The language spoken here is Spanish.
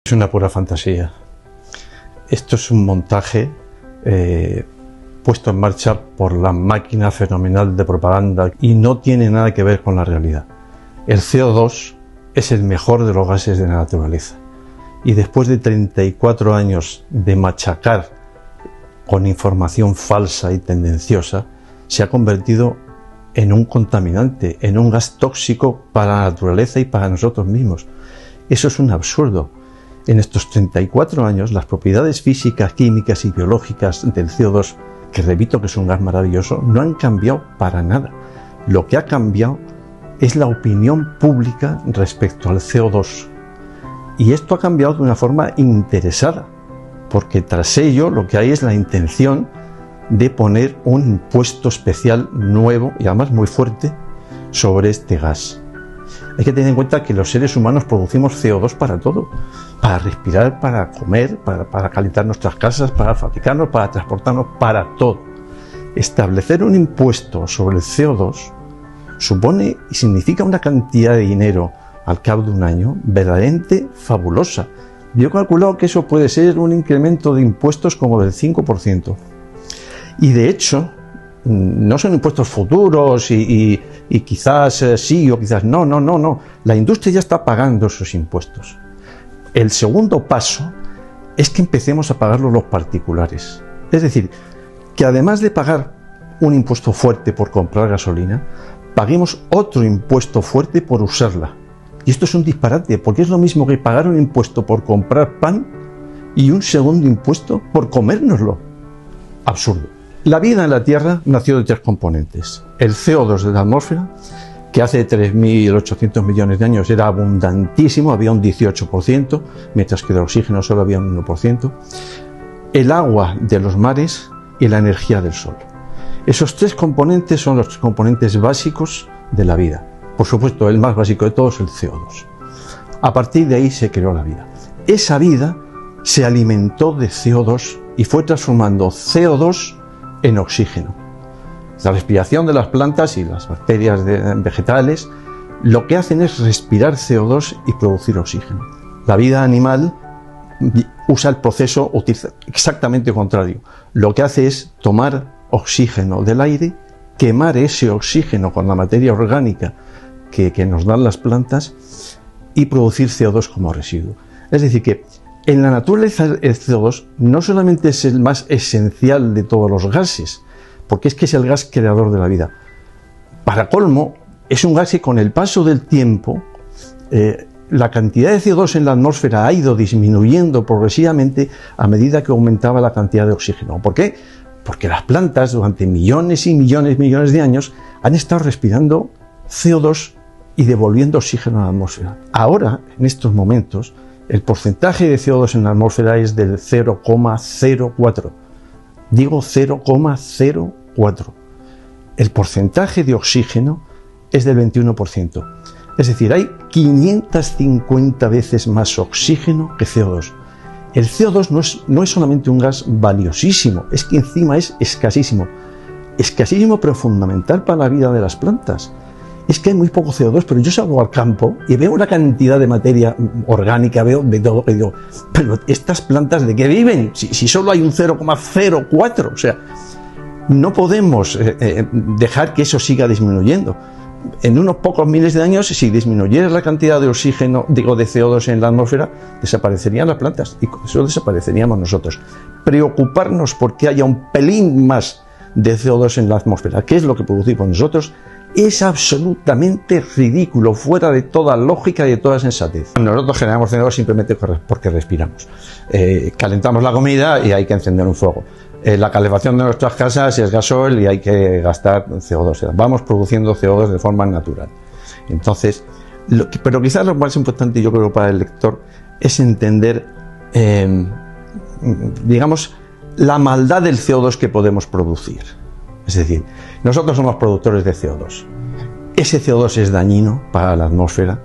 Es una pura fantasía. Esto es un montaje puesto en marcha por la máquina fenomenal de propaganda y no tiene nada que ver con la realidad. El CO2 es el mejor de los gases de la naturaleza y después de 34 años de machacar con información falsa y tendenciosa, se ha convertido en un contaminante, en un gas tóxico para la naturaleza y para nosotros mismos. Eso es un absurdo. En estos 34 años, las propiedades físicas, químicas y biológicas del CO2, que repito que es un gas maravilloso, no han cambiado para nada. Lo que ha cambiado es la opinión pública respecto al CO2. Y esto ha cambiado de una forma interesada, porque tras ello lo que hay es la intención de poner un impuesto especial nuevo y además muy fuerte sobre este gas. Hay que tener en cuenta que los seres humanos producimos CO2 para todo, para respirar, para comer, para calentar nuestras casas, para fabricarnos, para transportarnos, para todo. Establecer un impuesto sobre el CO2 supone y significa una cantidad de dinero al cabo de un año verdaderamente fabulosa. Yo he calculado que eso puede ser un incremento de impuestos como del 5%. Y de hecho, no son impuestos futuros y quizás sí o quizás no. La industria ya está pagando esos impuestos. El segundo paso es que empecemos a pagarlos los particulares. Es decir, que además de pagar un impuesto fuerte por comprar gasolina, paguemos otro impuesto fuerte por usarla. Y esto es un disparate, porque es lo mismo que pagar un impuesto por comprar pan y un segundo impuesto por comérnoslo. Absurdo. La vida en la Tierra nació de tres componentes. El CO2 de la atmósfera, que hace 3.800 millones de años era abundantísimo, había un 18%, mientras que del oxígeno solo había un 1%. El agua de los mares y la energía del sol. Esos tres componentes son los componentes básicos de la vida. Por supuesto, el más básico de todos, el CO2. A partir de ahí se creó la vida. Esa vida se alimentó de CO2 y fue transformando CO2 en oxígeno. La respiración de las plantas y las bacterias vegetales lo que hacen es respirar CO2 y producir oxígeno. La vida animal usa el proceso exactamente contrario. Lo que hace es tomar oxígeno del aire, quemar ese oxígeno con la materia orgánica que nos dan las plantas y producir CO2 como residuo. Es decir que en la naturaleza el CO2 no solamente es el más esencial de todos los gases, porque es que es el gas creador de la vida. Para colmo, es un gas que con el paso del tiempo, la cantidad de CO2 en la atmósfera ha ido disminuyendo progresivamente a medida que aumentaba la cantidad de oxígeno. ¿Por qué? Porque las plantas durante millones y millones de años han estado respirando CO2 y devolviendo oxígeno a la atmósfera. Ahora, en estos momentos, el porcentaje de CO2 en la atmósfera es del 0,04. Digo 0,04. El porcentaje de oxígeno es del 21%. Es decir, hay 550 veces más oxígeno que CO2. El CO2 no es solamente un gas valiosísimo, es que encima es escasísimo. Escasísimo pero fundamental para la vida de las plantas. Es que hay muy poco CO2, pero yo salgo al campo y veo una cantidad de materia orgánica, veo de todo, y digo, pero ¿estas plantas de qué viven? Si solo hay un 0,04, o sea, no podemos dejar que eso siga disminuyendo. En unos pocos miles de años, si disminuyera la cantidad de oxígeno, de CO2 en la atmósfera, desaparecerían las plantas y con eso desapareceríamos nosotros. Preocuparnos porque haya un pelín más de CO2 en la atmósfera, que es lo que producimos nosotros, es absolutamente ridículo, fuera de toda lógica y de toda sensatez. Nosotros generamos CO2 simplemente porque respiramos. Calentamos la comida y hay que encender un fuego. La calefacción de nuestras casas es gasoil y hay que gastar CO2. Vamos produciendo CO2 de forma natural. Entonces, pero quizás lo más importante, yo creo, para el lector es entender, digamos, la maldad del CO2 que podemos producir. Es decir, nosotros somos productores de CO2. Ese CO2 es dañino para la atmósfera,